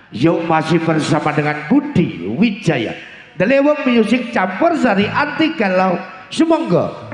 Yuk masih bersama dengan Budi Wijaya, The Leweng Music campur sari anti galau. Semoga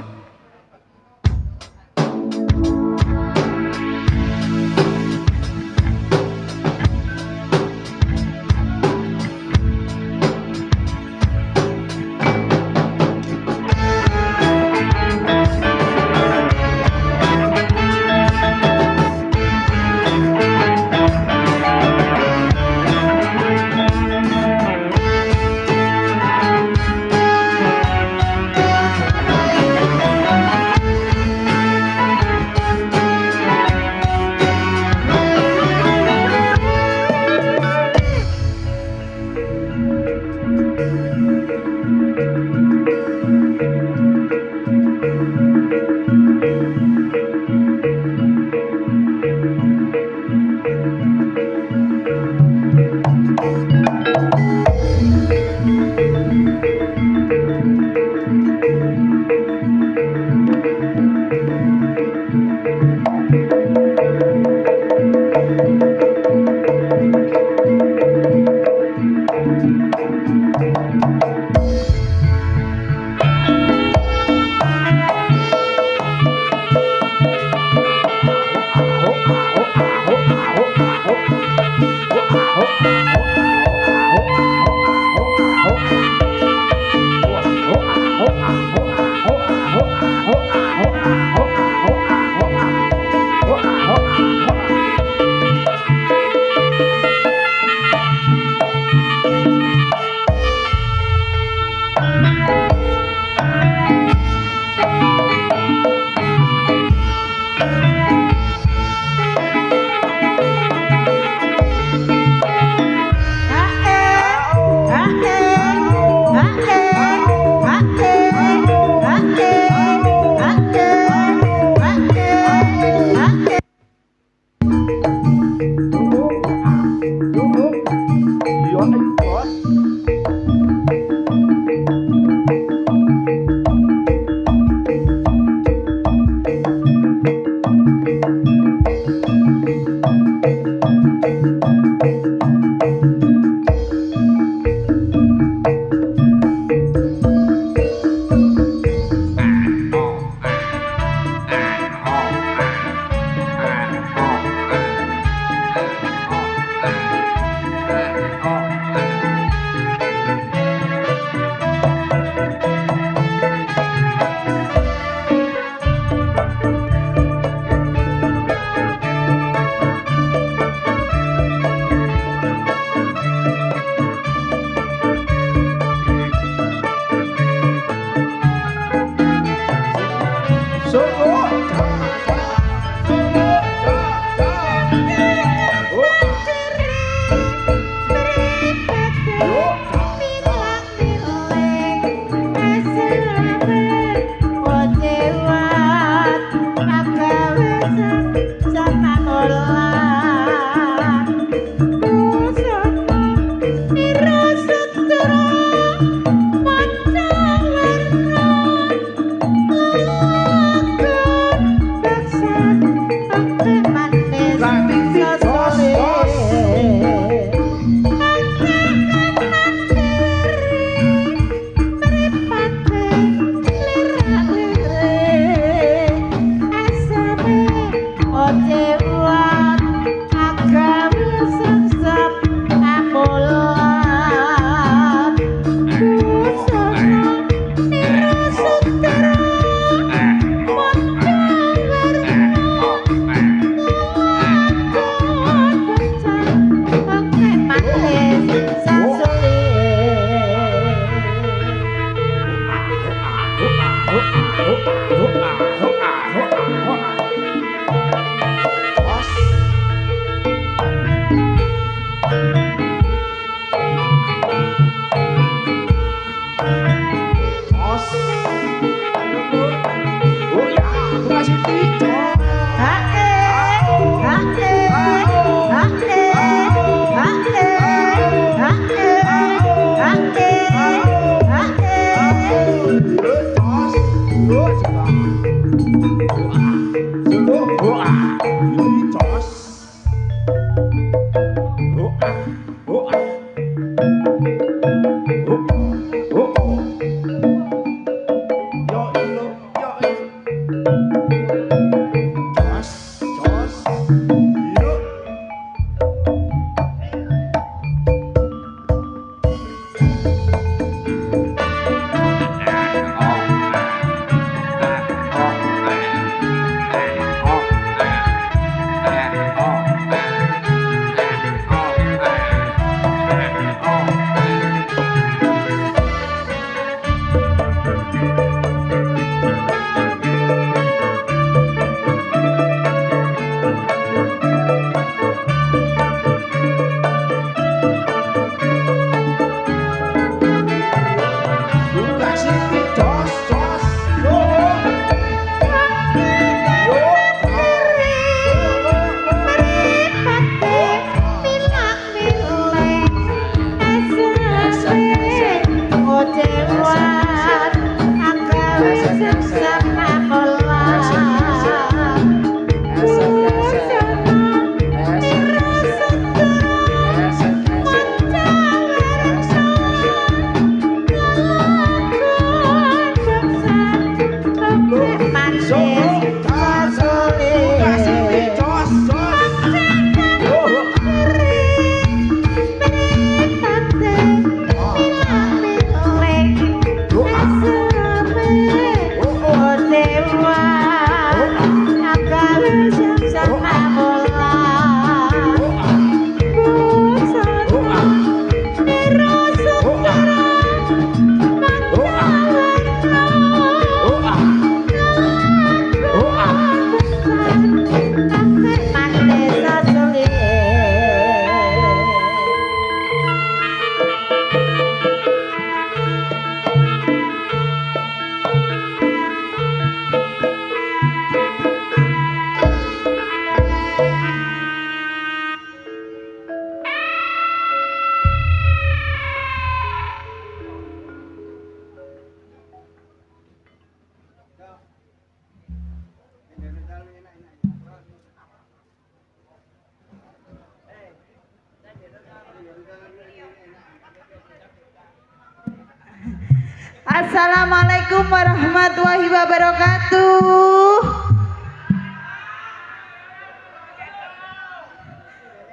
Assalamualaikum warahmatullahi wabarakatuh.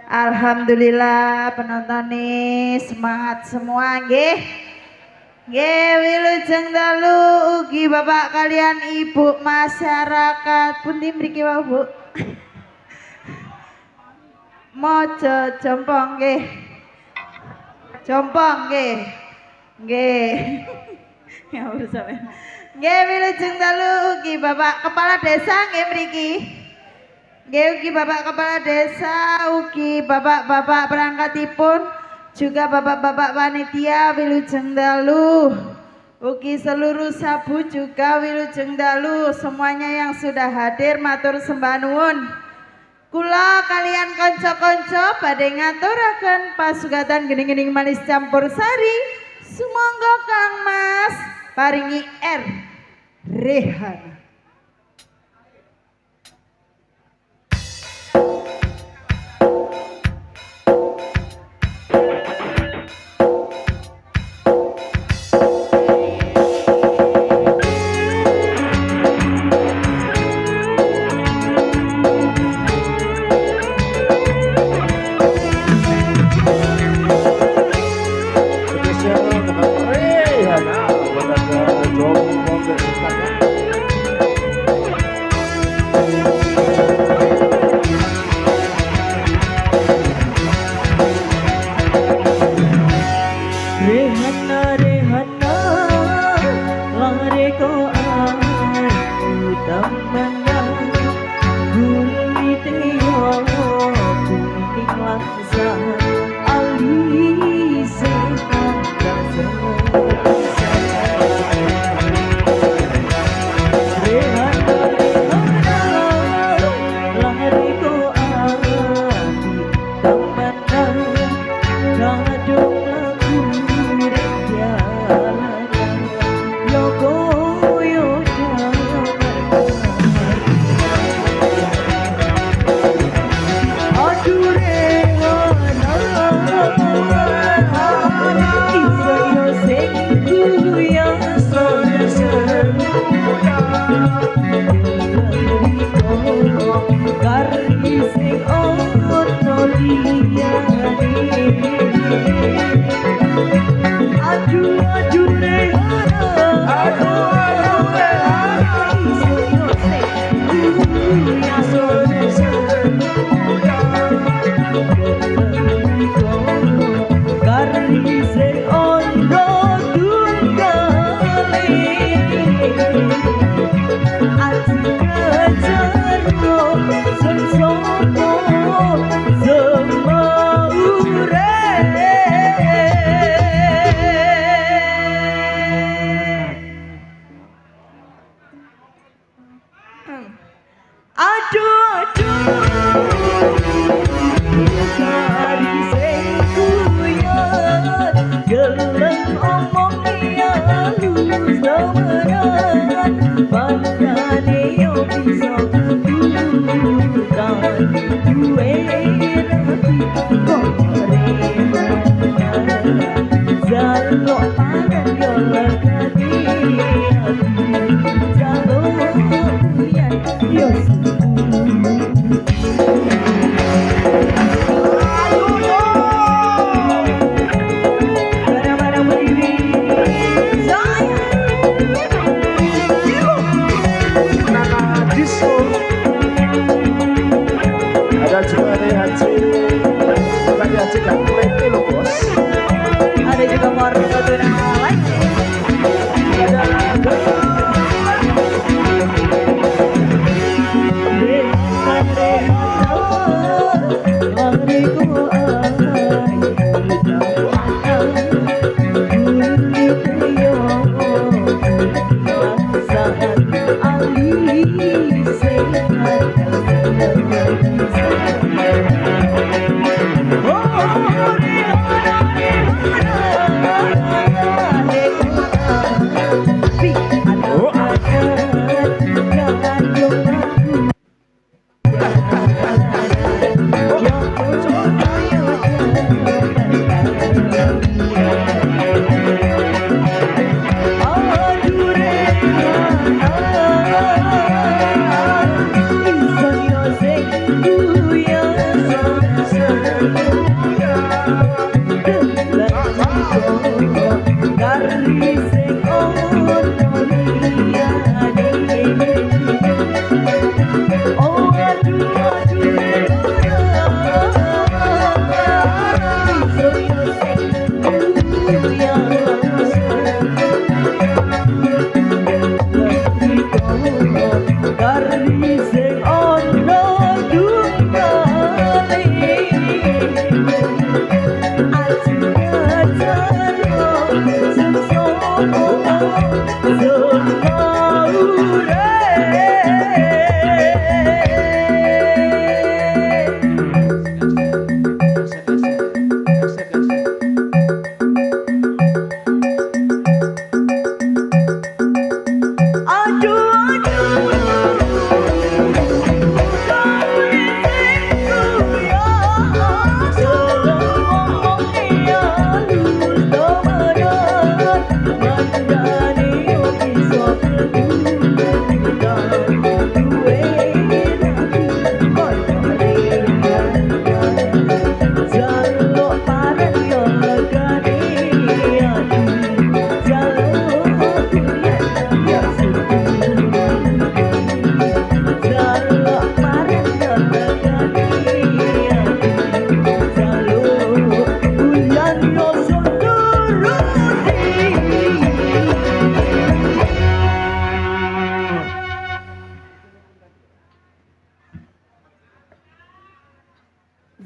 Alhamdulillah penonton nih semangat semua nggih. Nggih wilujeng dalu ugi bapak kalian ibu masyarakat pundi mriki wau Bu. Mojo jompong nggih. Jompong nggih. Nggih. Ya sampean. Nggih wilujeng dalu ugi Bapak Kepala Desa nggih mriki. Nggih ugi Bapak Kepala Desa, ugi bapak-bapak perangkatipun, juga bapak-bapak panitia wilujeng dalu. Ugi seluruh sabu juga wilujeng dalu, semuanya yang sudah hadir matur sembah nuwun. Kula kalian konco-konco badhe ngaturaken pasugatan gening-gening manis campur sari. Sumangga Kang Mas paringi Rehana.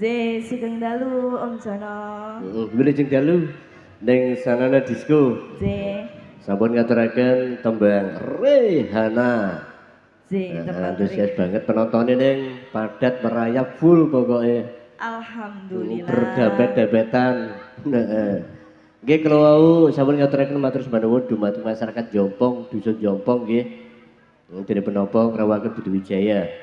J Sugeng Dalu Om Jono. Wilujeng dalu ning sanana disco. J Sampun ngaturaken tembang Rehana. Antusias banget penontonnya ning padat merayap full pokoknya. Alhamdulillah. Berdebet-debetan. Nggih kula wau sampun ngaturaken matur sembah nuwun dumateng masyarakat Jompong, dusun Jompong nggih. Dene penapa ngrawuhaken Budi Wijaya.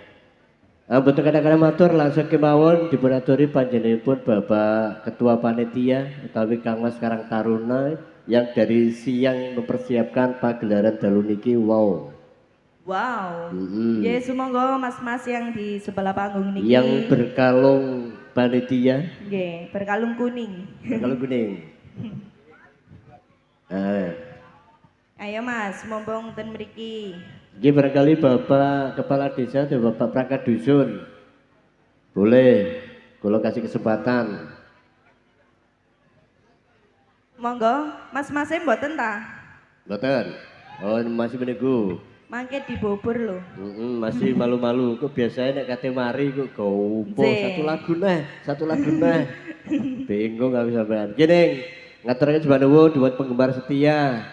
Mboten kadang-kadang matur langsung kemawon dipunaturi panjenenganipun Bapak Ketua Panitia utawi Kangmas Karang Taruna yang dari siang mempersiapkan pagelaran dalu niki wow. Wow. Ya sumangga mas-mas yang di sebelah panggung niki. Yang berkalung panitia. Nggih, berkalung kuning. Berkalung kuning. Ayo Mas, mumpung ten mriki. Nggih barangkali Bapak Kepala Desa atau Bapak Perangkat Dusun. Boleh, kula kasih kesempatan. Monggo, mas-mase mboten ta? Mboten. Oh, masih menunggu. Mangke dibobor lho. Masih malu-malu. Kok biasanya nek kate mari kok gopo satu lagu neh. Bingung gak bisa sampean. Gini, ngaturake jembar nuwun buat penggemar setia.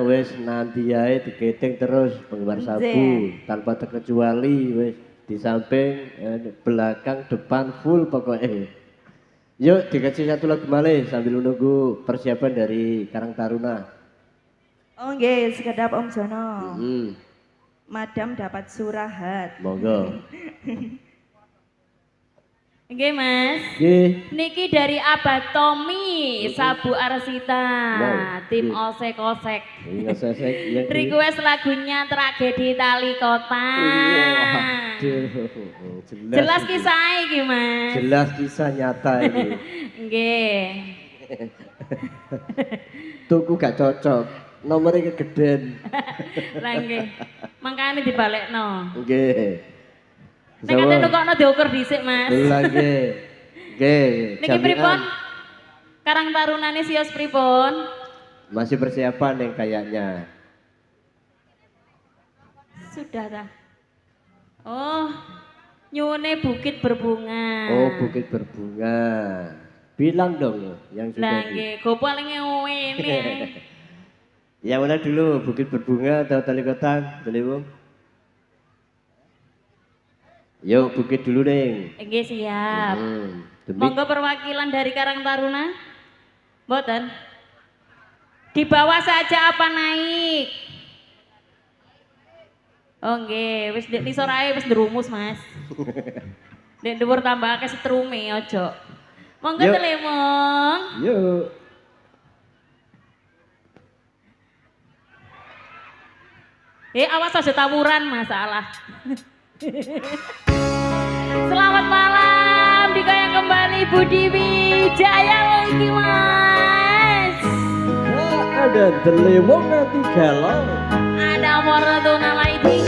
Wes nanti ae diketing terus penggemar sabu tanpa terkecuali wes di samping belakang depan full pokoknya. Yuk dikasih satu lagu malih sambil menunggu persiapan dari Karang Taruna. Oh nggih, sekedap Om Jono. Madam dapat surahat. Monggo. Nggih Mas. Nggih. Niki dari Abah Tommy, Sabu Arsita, tim Osek-Osek. Request lagunya Tragedi Tali Kota. Jelas kisahnya iki Mas. Jelas kisah nyata ini. Nggih. Tuku gak cocok. Nomornya kegedean. Lah nggih. Mangkane dibalekno. Nggih. Nek kate nukokno diukur dhisik, Mas. Lah nggih. Nggih. Niki pripun? Karang Tarunane sios pripun? Masih persiapan yang kayaknya. Sudah dah. Oh, nyuwune Bukit Berbunga. Oh, Bukit Berbunga. Bilang dong yang sudah. Lah nggih, go paling ngene. Yang mana dulu Bukit Berbunga atau Tali Kotang, Bung? Yuk Bukit dulu deh. Nggih siap. Monggo perwakilan dari Karang Taruna. Mboten. Di bawah saja apa naik? Oh nggih, wis ndek nisor ae wis ndrumus, Mas. Ndek dhuwur tambah akeh setrume ojo. Monggo telemong. Yuk. Awas aja tawuran masalah. Selamat malam, digoyang kembali Budi Wijaya lagi Mas. Ada telemong nanti galau. Ada Moratuna lagi.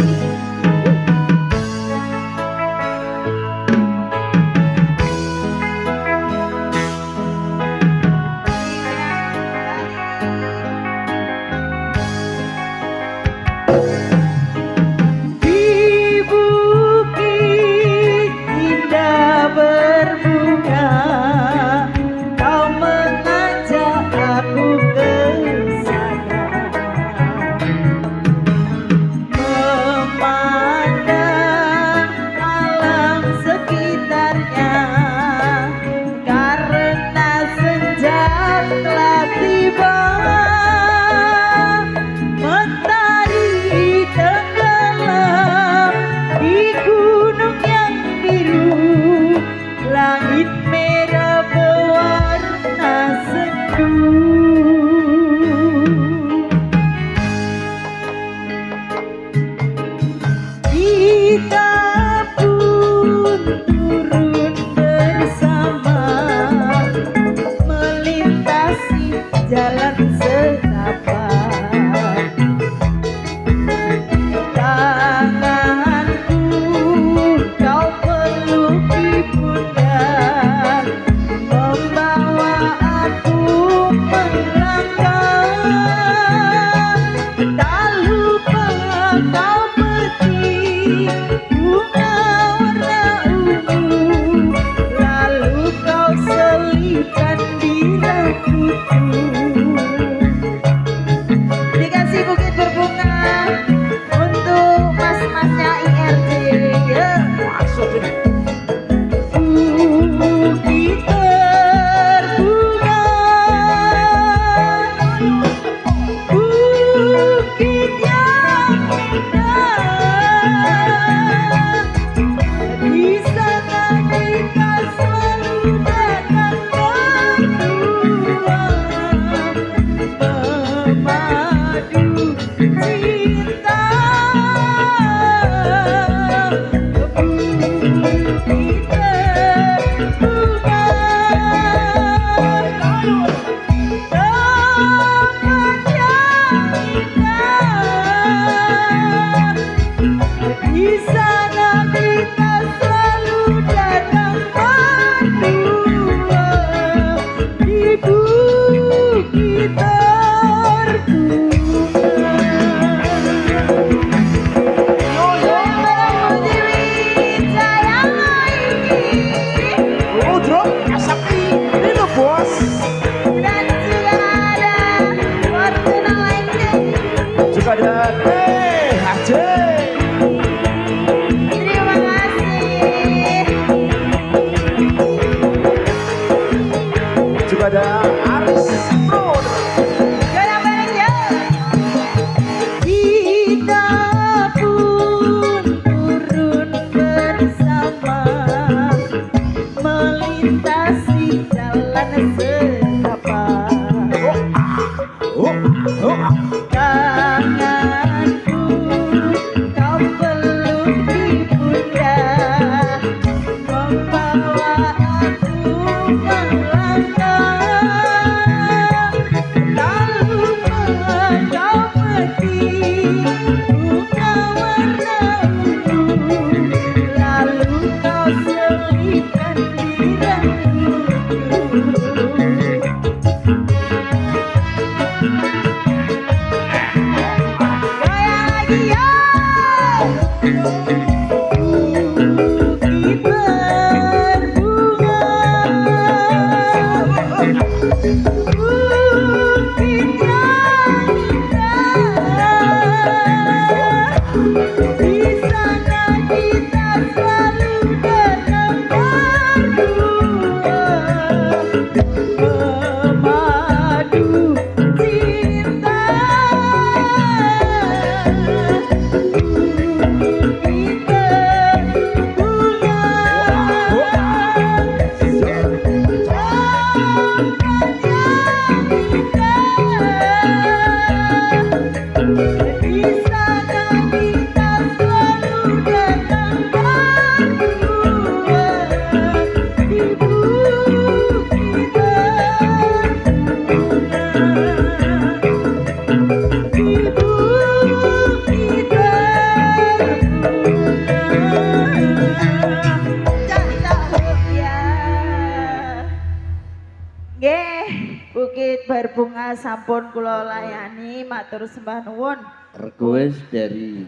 Berbunga sampun kula layani matur sembah nuwun. Request dari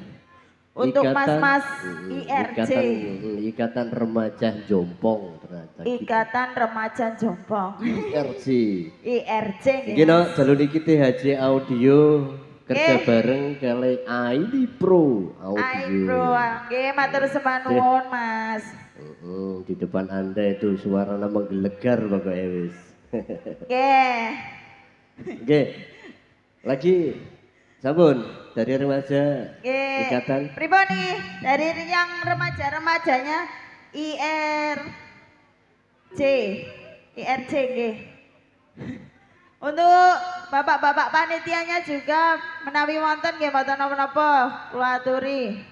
untuk mas-mas IRC Ikatan Remaja Jompong ternyata. Ikatan Remaja Jompong. IRC gini jalur iki THJ Audio kerja bareng kali ID Pro Audio. Pro nggih matur sembah nuwun Mas. Di depan Anda itu suaranya menggelegar pokoknya wis. Oke, lagi sabun dari remaja ikatan. Pribadi dari yang remaja-remajanya IRC Untuk bapak-bapak panitianya juga menawi wonten nggih mboten napa-napa kula aturi.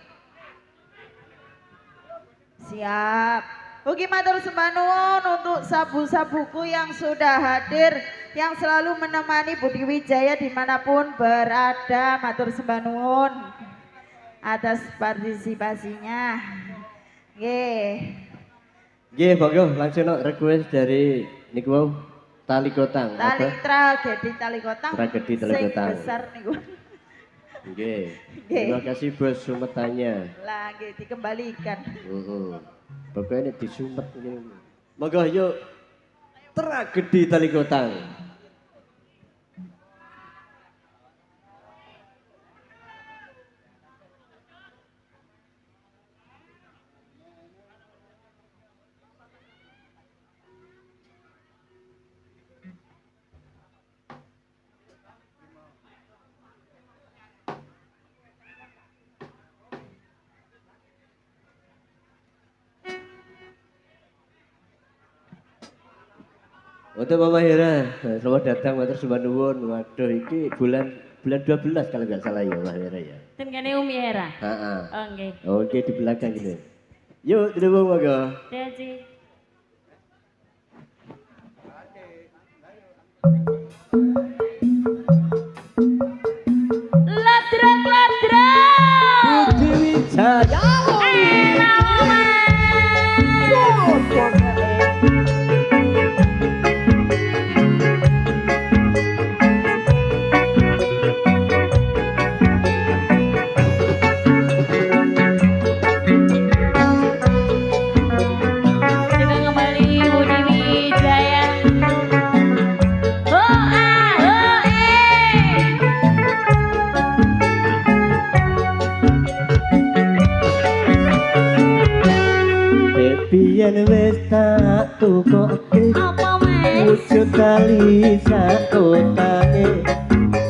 Siap. Ugi matur sembah nuwun untuk sabu-sabuku yang sudah hadir, yang selalu menemani Budi Wijaya dimanapun berada. Matur sembah nuwun atas partisipasinya. Nggih, monggo langsung request dari niku Tali Kotang. Tragedi Tali Kotang. Tragedi Tali Kotang. Sing besar niku. Nggih. Terima kasih bos sumetannya. Lah nggih dikembalikan. Pokoknya disumet ini. Monggo yuk Tragedi Tali Kotang. Untuk Mama Hera, selamat datang matur sembah nuwun. Waduh iki bulan 12 kalau nggak salah ya Mama Hera ya. Ten kene Umi Hera. Heeh. Oh nggih. Oke di belakang ini. Yuk, tidak mau monggo. Deci. Ladrak ladrak. Budi Wijaya. Juga kembali Budi Wijaya. Oh ah oh Biyen wis tak tukoke apa mas? wujud tali sakotange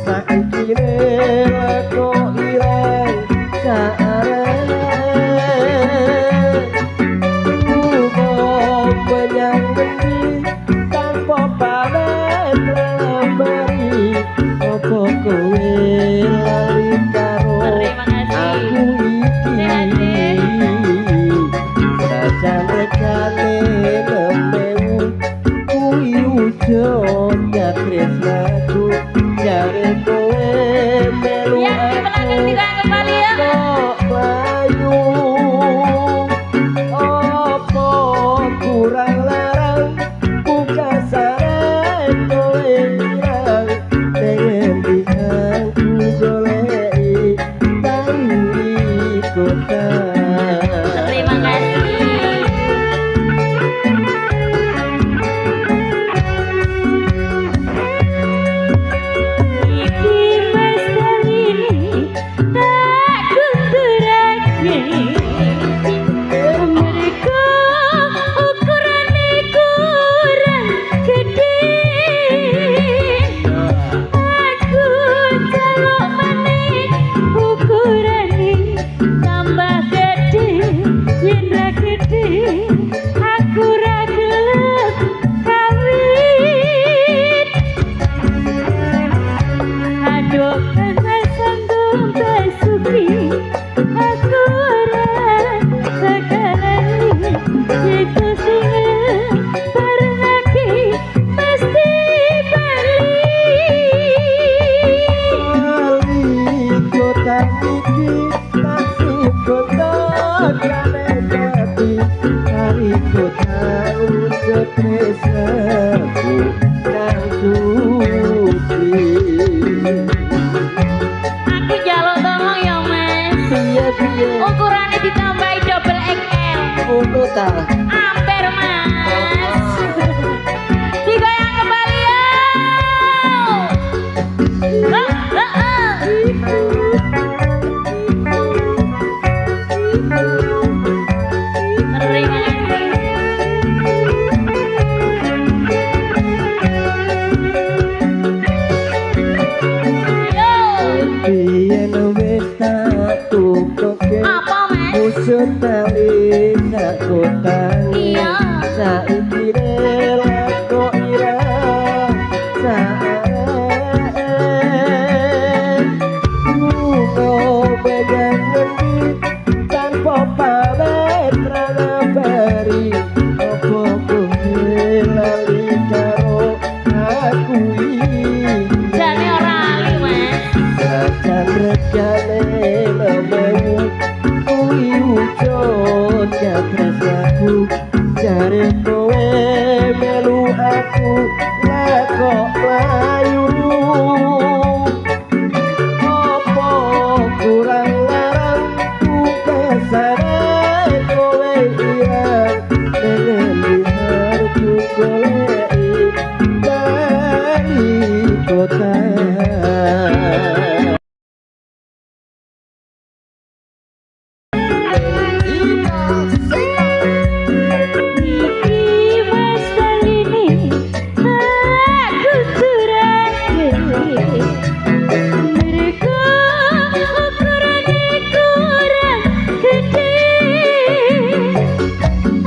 saiki leko ireng saarene menyang ngendi tanpa pamit lambari opo kowe lali karo Terima kasih. aku iki sajan rekane lembewu kuwi wujud tresnaku jare kowe melu Yang di belakang juga kembali ya. kok bayu opo kurang larang buka sare kowe irang pengen dihanku goleki tali kota. Terima kasih. Iki mas kali ini tak kunturake. Mereka ukurannya kurang gede. Aku jaluk maneh ukurannya tambah gede. Yen ra gede aku ra gelem kawin. Aduh karena sanggup besuki aku ora sekarang itu sing bareng lagi mesti balik. Kota iki taksih kota jane jati hari kota wujud tresnaku kang suci. Aku jaluk tolong ya mas. Piye Ukurannya ditambahi double XL. ngono ta? Amper mas. Digoyang kembali ya. Terima kasih. Biyen wis tak tukoke Apa mas? wujud tali sakotange Iya. saiki leko ireng saarene lunga menyang ngendi tanpa pamit ranabari opo kowe lali karo aku iki Jane ora ali mas. sajan regane lembewu kuwi wujud tresnaku jare kowe melu aku leko layu opo kurang larang ku kesane kowe ireng pengen diharku goleki dari kota. Iki mas kali ini aku turake. Mereka ukurannya kurang gede.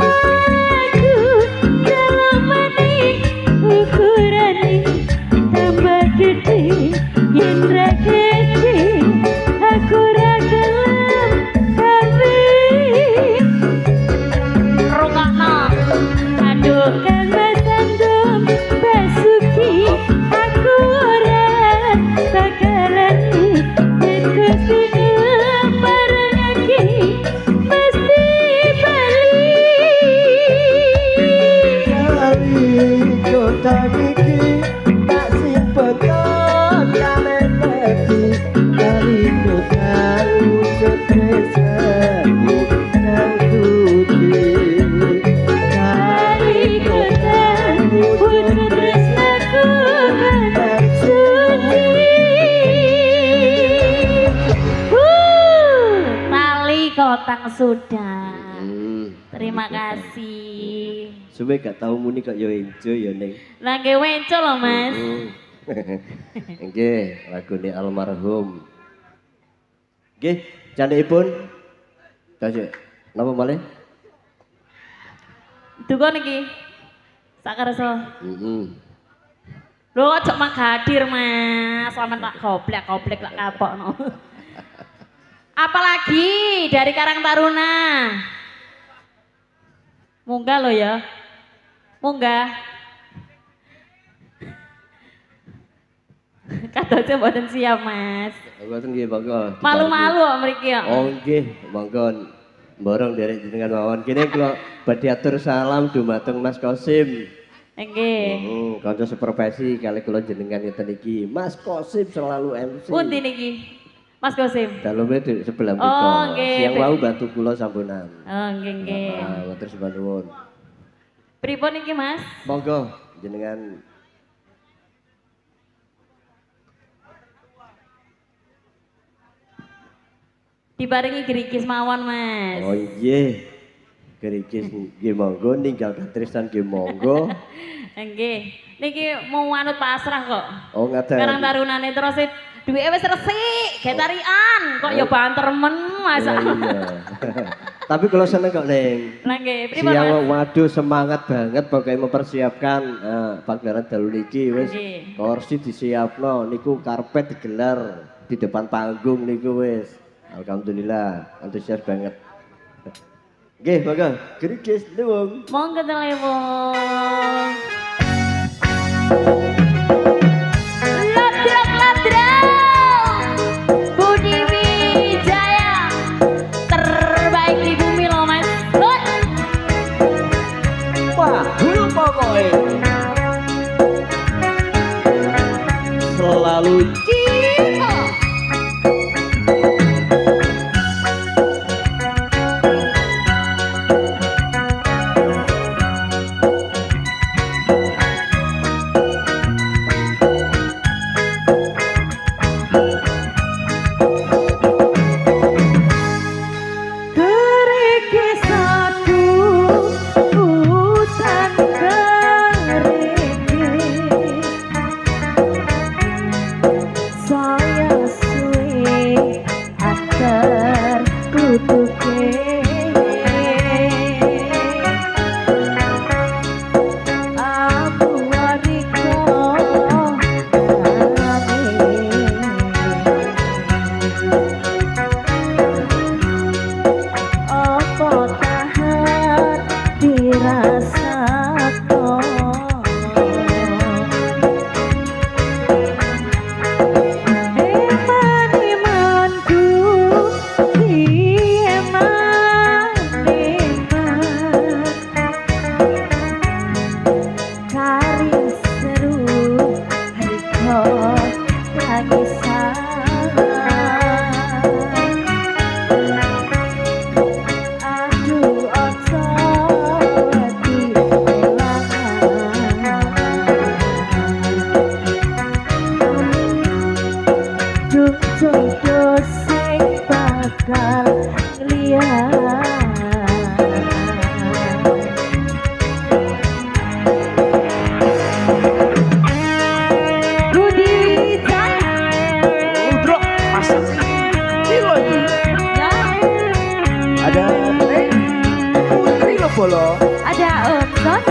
Aku kalau mana dari kota iki tak simpen kalian lagi dari kota wujud resaku dan tuti dari kota wujud resaku dan tuti. Tali kotang sudah. Terima kasih. Suwe gak tau muni kok yo enjoy ya ning. Lah nggih wenco lho, Mas. Nggih, lagune almarhum. Nggih, candhipun. Kasih. Napa malih? Dukun iki. Sakarsa. Heeh. Lho ojo manggadir, Mas. Sampeyan tak goblek-goblek tak kapokno. Apalagi dari Karang Taruna. Munggah lo ya. Munggah. Kadose mboten siap, Mas. Mboten nggih, monggo. Malu-malu kok mriki kok. Oh nggih, monggo. Mborong derek jenengan mawon. Kene kula badhe atur salam dumateng Mas Kosim. Nggih. Kanca seprofesi kali kula jenengan ngeten iki. Mas Kosim selalu MC. Pundi niki? Mas Kosim. Daleme di sebelah Oh, mriko. nggih. Siang wau bantu kula sampunan. Oh, nggih nggih. Matur sembah nuwun. Pripun iki, Mas? Monggo jenengan Dibarengi gerikis mawon, Mas. oh iya gerikis nggih monggo ninggal Tristan nggih monggo. Nggih. Niki mau anut pasrah kok. Oh ngaten. Karang Tarunane terus duwike wis resik, getarian. Kok ya banter men, Mas. Iya, iya. Tapi kalau seneng kok Neng. Lah nggih, pripun, Siang Mas? waduh semangat banget pokoknya mempersiapkan pagelaran dalu niki wis Nggih. kursi disiapno niku karpet digelar di depan panggung niku wis. Alhamdulillah antusias banget. Nggih, monggo gerikis nuwun. Monggo telepon. Ladrak-ladrak. Budi Wijaya. Terbaik di bumi loh, Mas. Loh. Wah, dulu pokoknya selalu cinta. Kerikis satu hutan kerikis saya suwe atar kutuke abu wariko apa tahan dirasakan iman-imanku iman-iman kari seru riko tangisan aduh ojo wedi kelangan duh jodoh sing bakal ngeliat Budi Wijaya Udrok masak kilo ini. ya Ada Neng Putri lo bolo. ada Om Son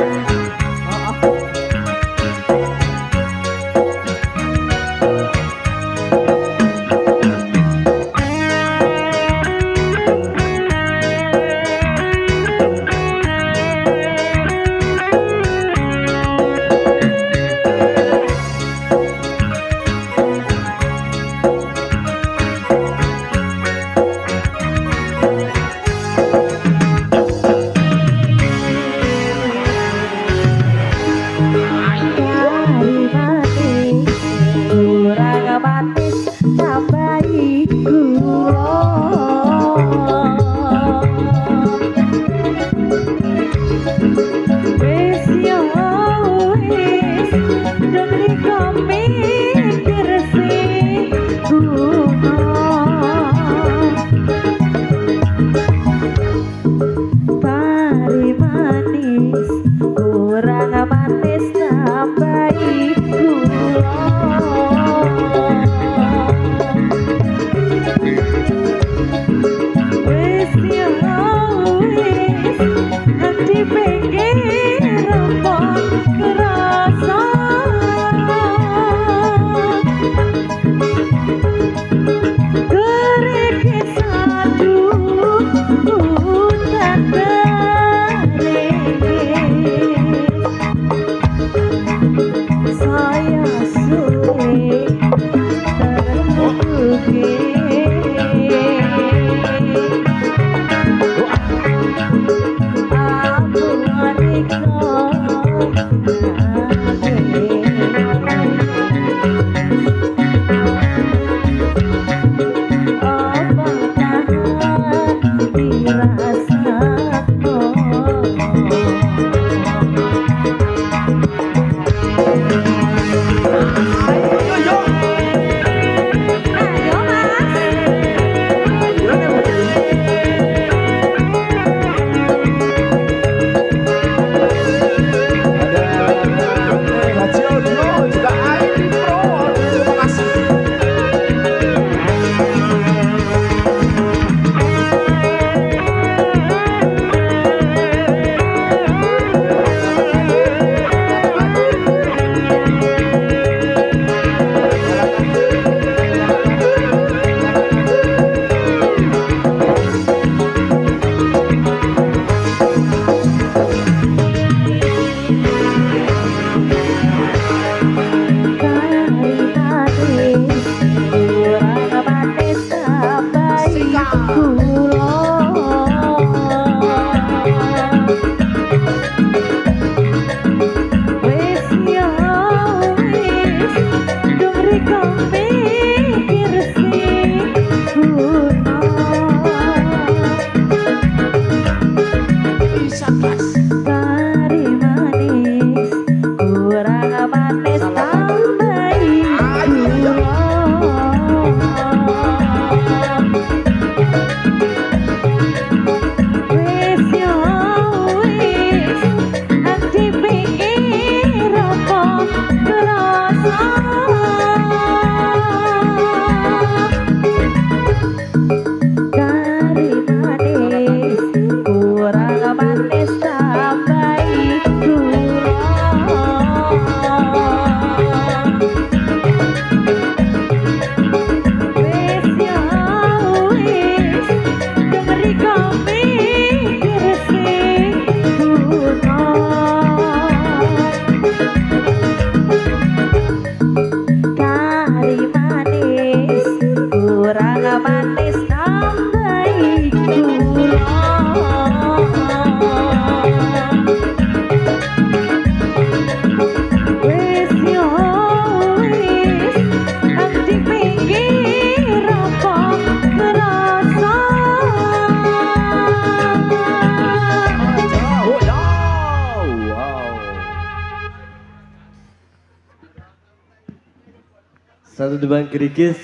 Satu tembang gerigis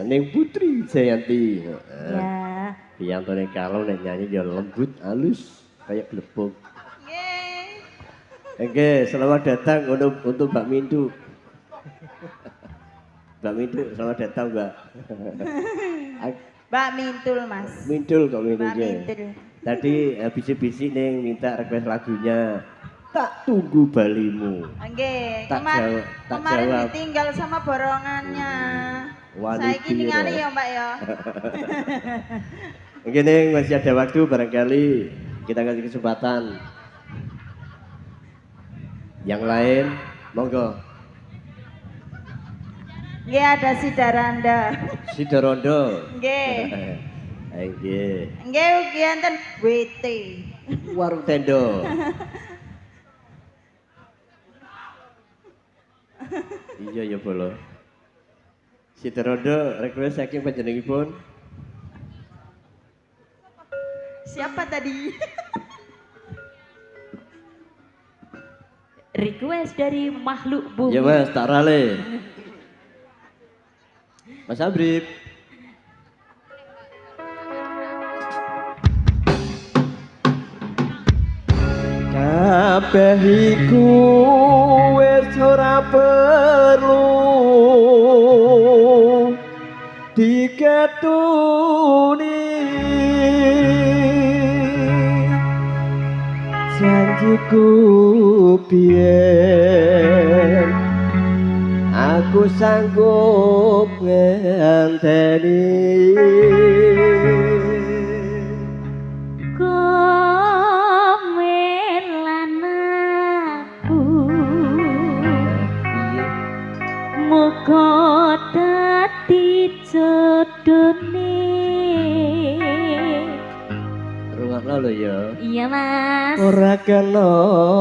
ning Putri Jayanti. Ya. Piyantone kalau nek nyanyi ya lembut halus kayak glepung. Nggih. Oke, selamat datang untuk Mbak Mintu. Mbak Mintu, selamat datang, Mbak. Mbak Mintul, Mas. Mintul kok Mintu. Mbak Mintul. Tadi bisik-bisik ning minta request lagunya. Tak tunggu balimu. Nggih, Tak kemarin jawab. ditinggal sama borongannya. Saiki Wanita. ningali ya, Mbak ya. Mungkin Neng, masih ada waktu barangkali kita kasih kesempatan. Yang lain, monggo. Nggih ada Sidaranda. Sidorondo. Nggih. Nggih. Nggih ugi enten WT. Warung tendo. Iya ya bolo. Sidorondo request saking panjenenganipun. Siapa tadi? Request dari makhluk bumi. Ya Mas, tak rale. Mas Abrib. Kabeh iku wis ora perlu diketuni janjiku biyen aku sanggup ngenteni Komelan aku muga dadi jodone rungokno lho lho ya. Iya Mas. Ora kena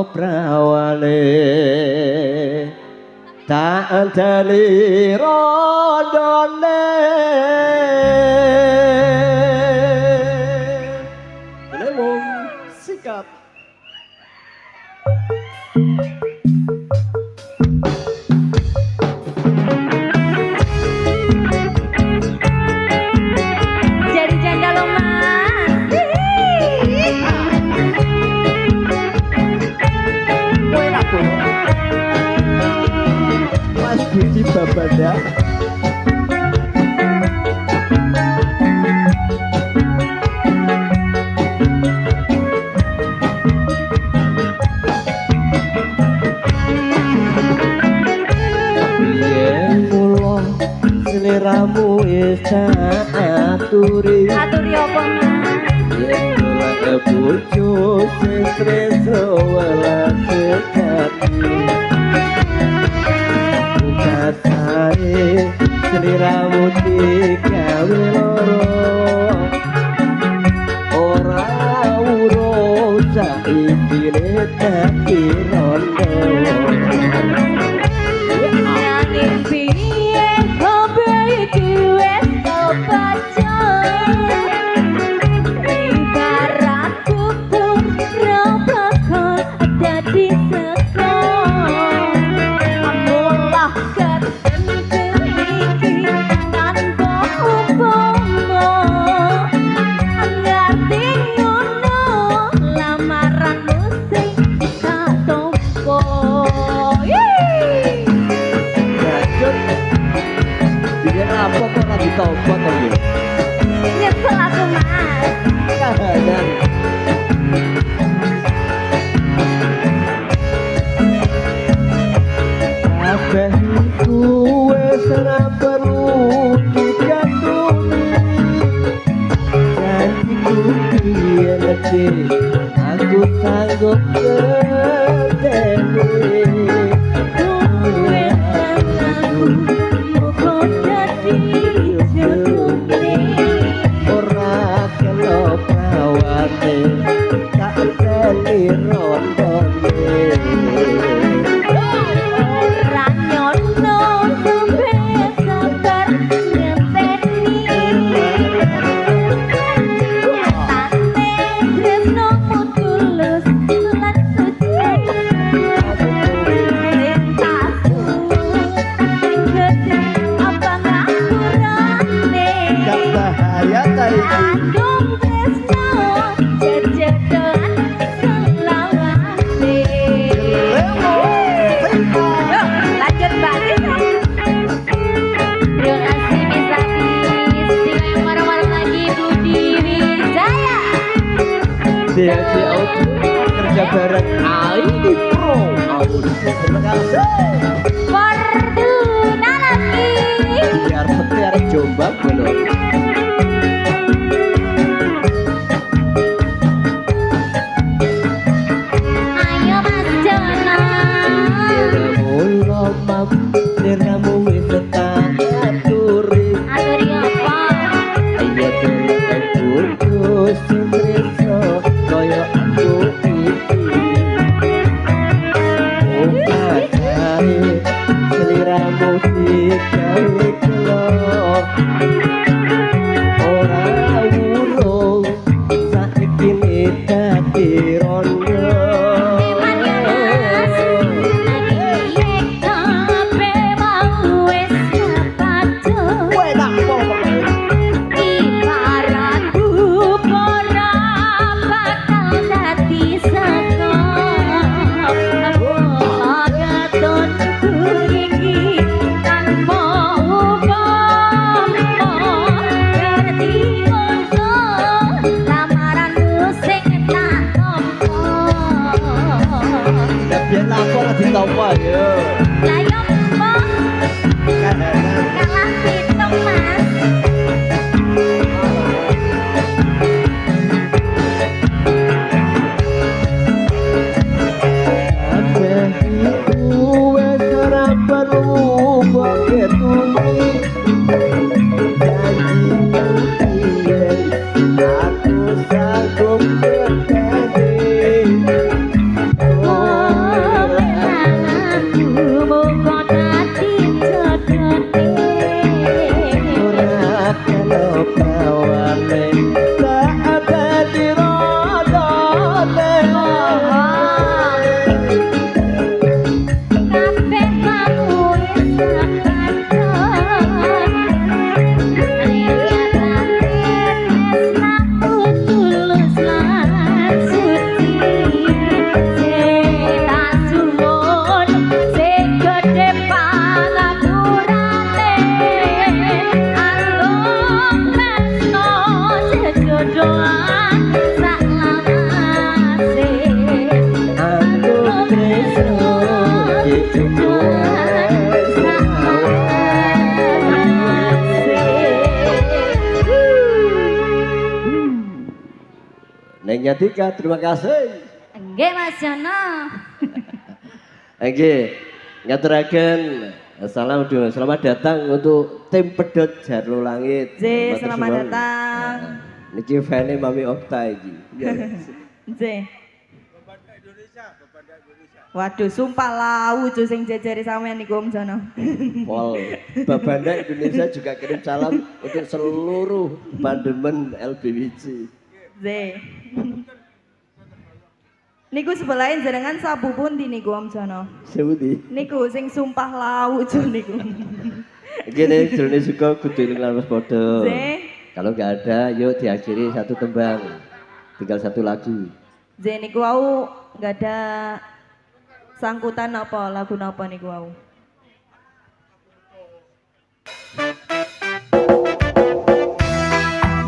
prawane tak andali rondone. Lewung sikat. Jadi janda lo Mas. Kowe laku. Mas Budi Babada. Yen mulo seliramu wis aturi. Aturi apa Mas? Yen golek bojo sing tresno welas sejati. Kasae seliramu digawe loro. Ora urus saiki dadi rondo. Nanging piye kowe iki wis kebaca. Ibarat kubur roboh dadi seko. Amulah ketemu iki tanpa upomo. Ngerti ngono lamaranmu sing katompo. Lanjut. Biyen apa kok lagi tobat to iki? Nyesel aku Mas. Kahanan. Kabeh iku wis ora perlu dikatuni. Janjiku piye lagi aku sanggup ketemu. Duwe tanganku kok dadi jebule. Ora kena prawate tak teli rondone. Ora nyono sampe sabar ngenteni. Nyatane tresnomu tulus lan suci. Sing tasu sing gede apa ngapurane. Gak bahaya ta iki. Andung tresno jejedan selawase. Yuk, lanjut balik. Terima kasih Miss Agis. Tinggal marah-marah lagi Budi Wijaya. DHC Audio kerja bareng Aini Pro Audio. Terima kasih. Fortuna lagi. Biar setiap Jombang belum. Ayo Mas Jono. Diramu lomam, diramu wis tak aturi. Aturi apa? Ayo dolek bojo sing tresno kaya aku iki. Oh kasae seliramu digawe kelo. Ora urung saiki dadi rondo. Biar aku lagi topo yo. Lah yo po Kahanan. kalah pitung Mas. Kabeh iku wis ora perlu mbok ketuni. Janji piye aku sanggup muga dadi jodone ora kena kawane tak dadi rodone kabeh lamun tulus lan suci setasun sing gedhe pangapurane alung tresno sejodohan saklawase aku tresno Neng Nyatika, terima kasih. Nggih Mas Jono. Nggih, ngaturaken salam dulu. Selamat datang untuk tim pedot Jarno Langit. J, Matur selamat suwun. datang. Niki fane Mami Okta iki. J. Waduh, sumpah lau sing jejeri sampean niku Om Jono. Pol, Babanda Indonesia juga kirim salam untuk seluruh pandemen LBWC. Z. Niku sebelahin jenengan sabu pundi niku Om Jono. Sebuti. Niku sing sumpah lau niku. Gini, jurni suka kudu lan wis padha. Z. Kalau nggak ada, yuk diakhiri satu tembang. Tinggal satu lagu. Z niku wau nggak ada sangkutan apa lagu napa niku wau.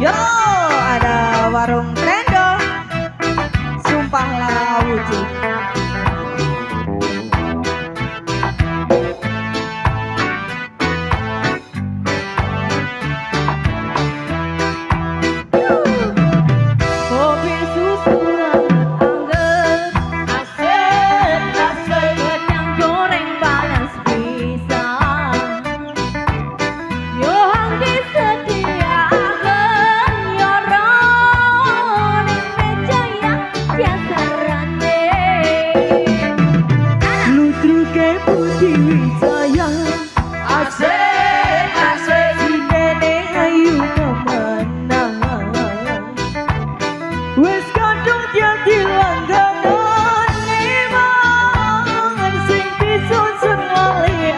Yo, ada warung Trendo. Sumpah laut. Kopi susu anget-anget, asik-asik, gedang goreng panas pisang. Yo hangge sediakeun yo ron ning meja yang biasa rande. Ludruke Budi Wijaya, asik-asik, sinene ayu kemenang. Wes kadung jadi langganan mangan sing disusun oleh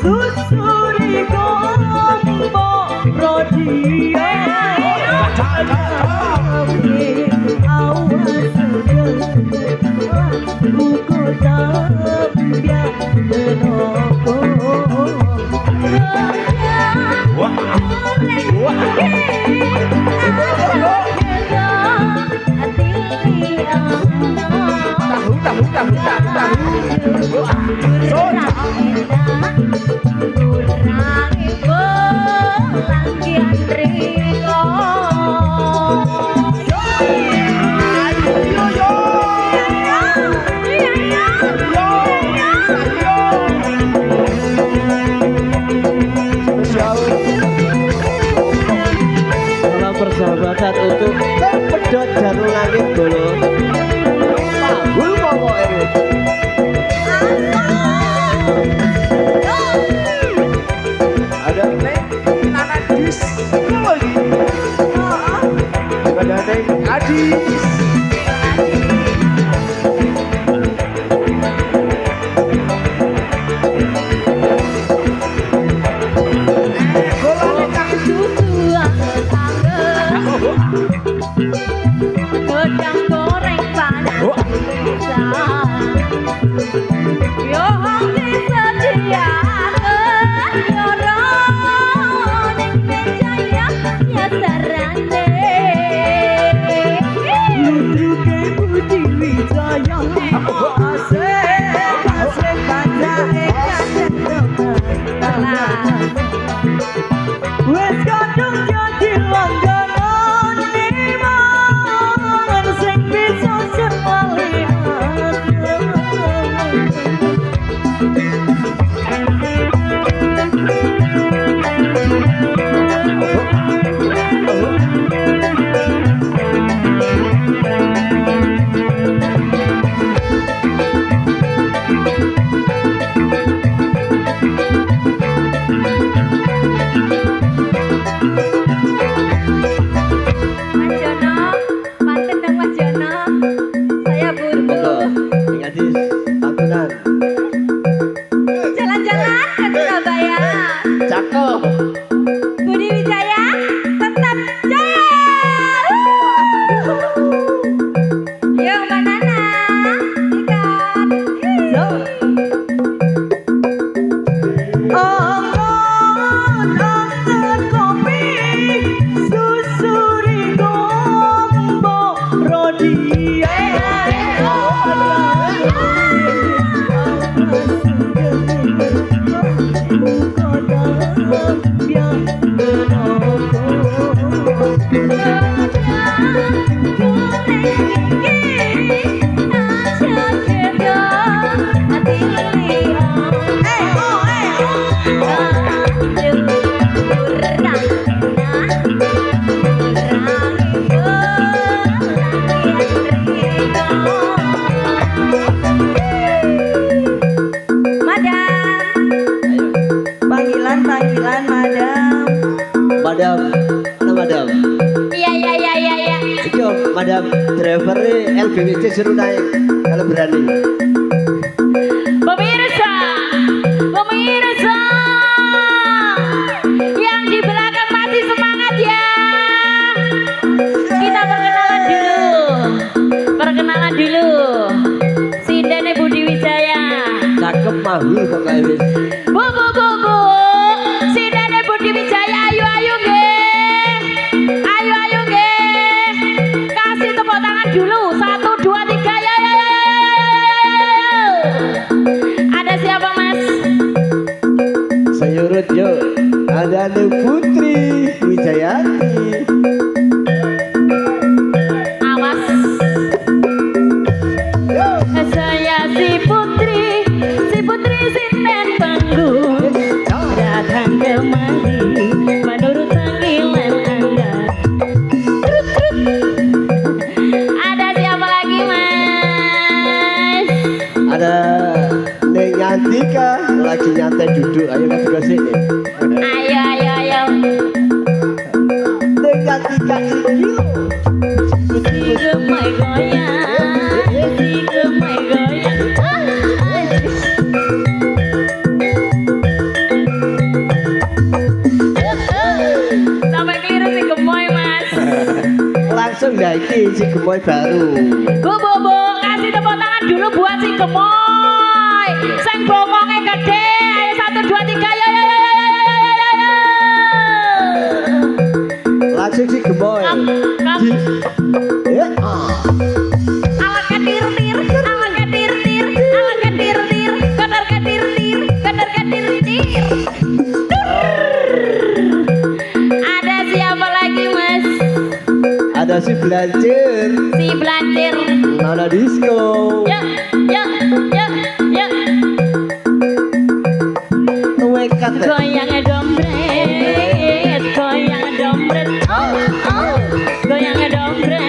susuri gombo rodia awas buku tambia benopo Salam persahabatan untuk pedot Jarno Langit dulu. Pahul pokoknya. Ada Neng Nana Dis lagi. Ada Neng Adis. Gedang goreng panas yo hangge sediakeun yo ron ning meja yang biasa rande. ke Surabaya. Cakep. Budi Wijaya tetap jaya. Yo Mbak Nana, ikat. Angon kopi susuri gombo rodi. Panggilan madam. Madam, mana madam? Iya. Iki madam driver LBWC suruh naik kalau berani. Pemirsa, yang di belakang masih semangat ya. Kita perkenalan dulu. Sindene Budi Wijaya. Cakep mahul pokoknya wis. Bu. Sindene Budi Wijaya, ayo nggih. Ayo nggih. Kasih tepuk tangan dulu. 1 2 3 ya. Ada siapa, Mas? Saya urut yuk. Ada Putri Wijayati. Awas. Saya si Putri Sinden Panggung datang kemari menurut panggilan Anda. Ada siapa lagi, Mas? Ada Neng Yantika lagi nyantai duduk. Ayo kasih ke sini. Ayo. Neng Yantika ini. Si gemai goyang. Sampai keliru si gemoy, Mas. Langsung naiki si gemoy baru. Bu, kasih tepuk tangan dulu buat si gemoy. Sing bongongnya gede. Ayo 1 2 3 ya. Langsung si gemoy. Ya. Awak ketir-tir, kodar ketir-tir. Ada siapa lagi, Mas? Ada si Belancir. Si Belancir. Nana Disco. Ya. Nuekat. Goyang dompret. Oh. Goyang dompret.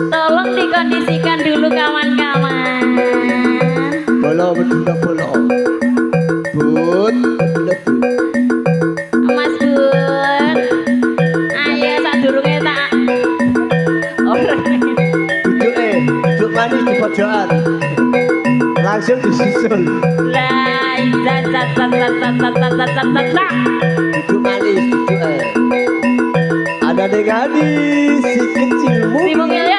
Tolong dikondisikan dulu kawan-kawan. Bolo. But. Mas Bun. Ayo sadurunge tak. Duduk manis di pojokan. Langsung disusul. Lah, Duduk manis, duduk. Ada Degani, si kecilmu. Si mungil ya.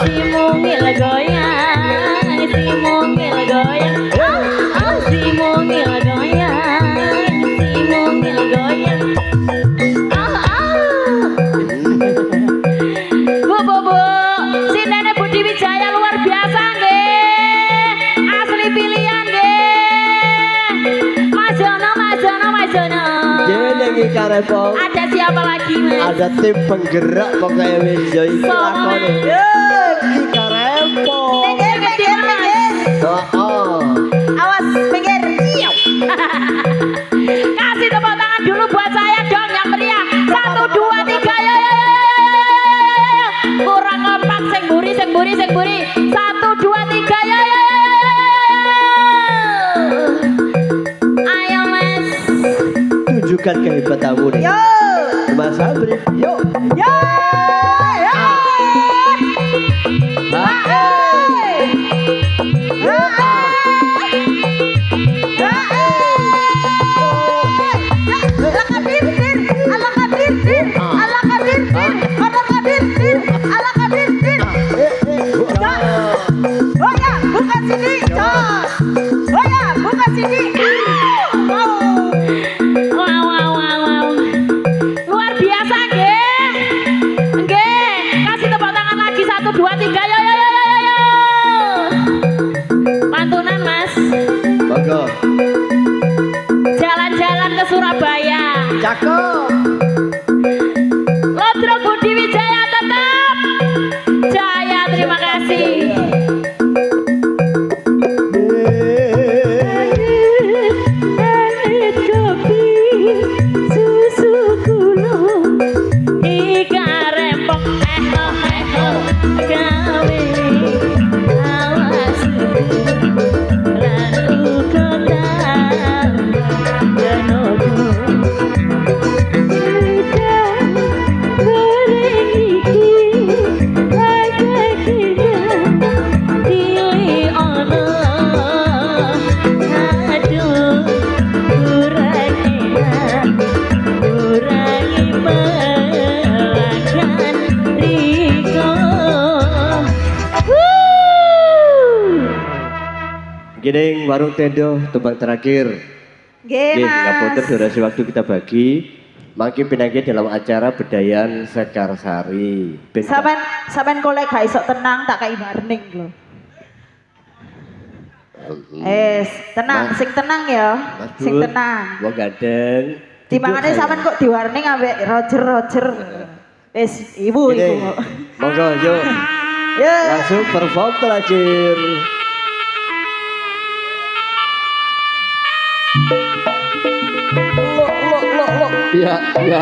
Si mungil goyang. Bu. Si Nenek Budi Wijaya luar biasa nggih. Asli pilihan nggih. Mas Jono. Jenenge karepong. Ada siapa lagi, Mas? Ada tim penggerak pokoknya wis yo iki Sono, lakone. Mas. Iki karepong. Minggir. Awas, minggir. Kasih tepuk tangan dulu buat saya dong yang meriah. 1 2 3 ya. Kurang kompak sing buri. 1 2 3 ya. Ayo, Mas. Tunjukkan buat tamu nih. Yo. Mas Sabri, yuk. Yo. Yo. Wow, wow, wow, wow. Luar biasa, nggih. Nggih, kasih tepuk tangan lagi 1 2 3. Yo yo yo yo yo. Pantunan, Mas. Monggo. Jalan-jalan ke Surabaya. Cakep. Lodro Budi Wijaya tetap jaya. Terima kasih. Susu gulung ika rempong gawe awas lan uga danogo Gini warung tendo tembang terakhir. Nggih, Nggih, ngapunten Mas. durasi waktu kita bagi. Mangke pinanggih dalam acara Bedayan Sekarsari. Ben- Sampean kolek gak iso tenang tak kai warning lho. Tenang, Mas- sing tenang ya. Mas Sing Bun, tenang. wong gandeng. Timbangane Duduk sampean saya. kok diwarning ambek Roger. Wis ibu Gini, ibu. monggo yuk. Ya. Langsung perform terakhir. Lo. Iya, iya.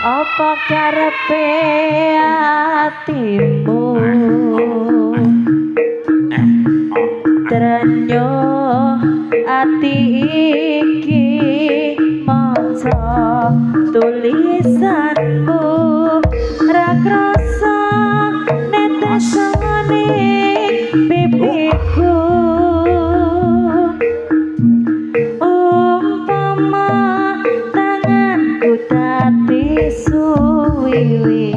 apa karepe atimu trenyo ati iki maca tulisanmu ra krasa netesane pipiku umpama tanganku dadi suwiwi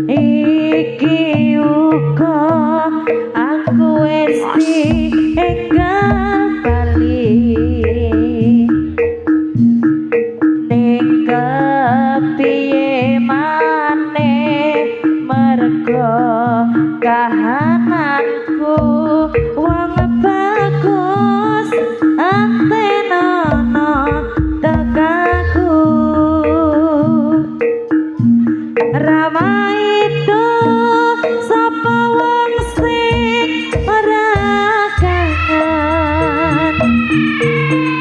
iki uga aku wis dienggal bali ning kepiye maneh merga kahananku wong bagus antenono tekaku ramai itu sapa wong sing ora kangen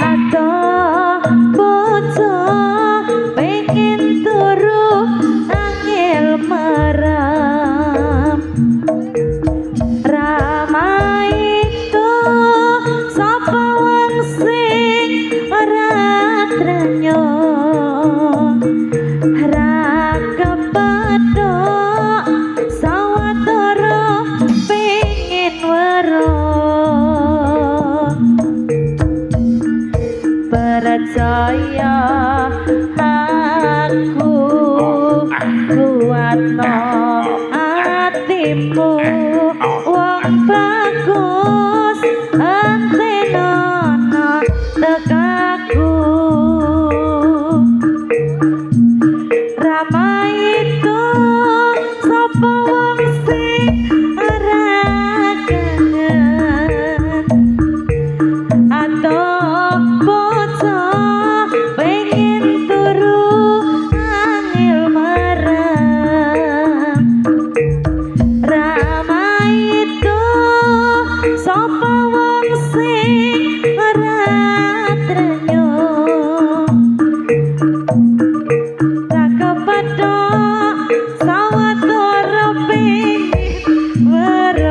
atau bocah pengen turu angel merem ramai itu sapa wong sing ora trenyo ra kepethuk sawetara pengen weruh percaya aku kuatno atimu wong bagus antenono tekaku ramai itu sapa wong sing ora kangen atau bocah pengen turu angel merem ramai itu sapa wong sing ora trenyo ra kepethuk sawetara pengen weruh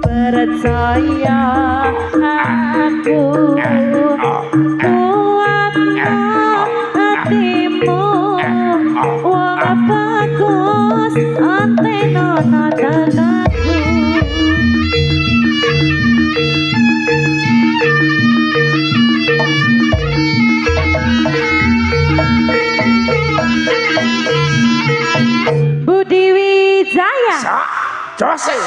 percaya aku kuatno hatimu wong bagus antenono tekaku Budi Wijaya Jose.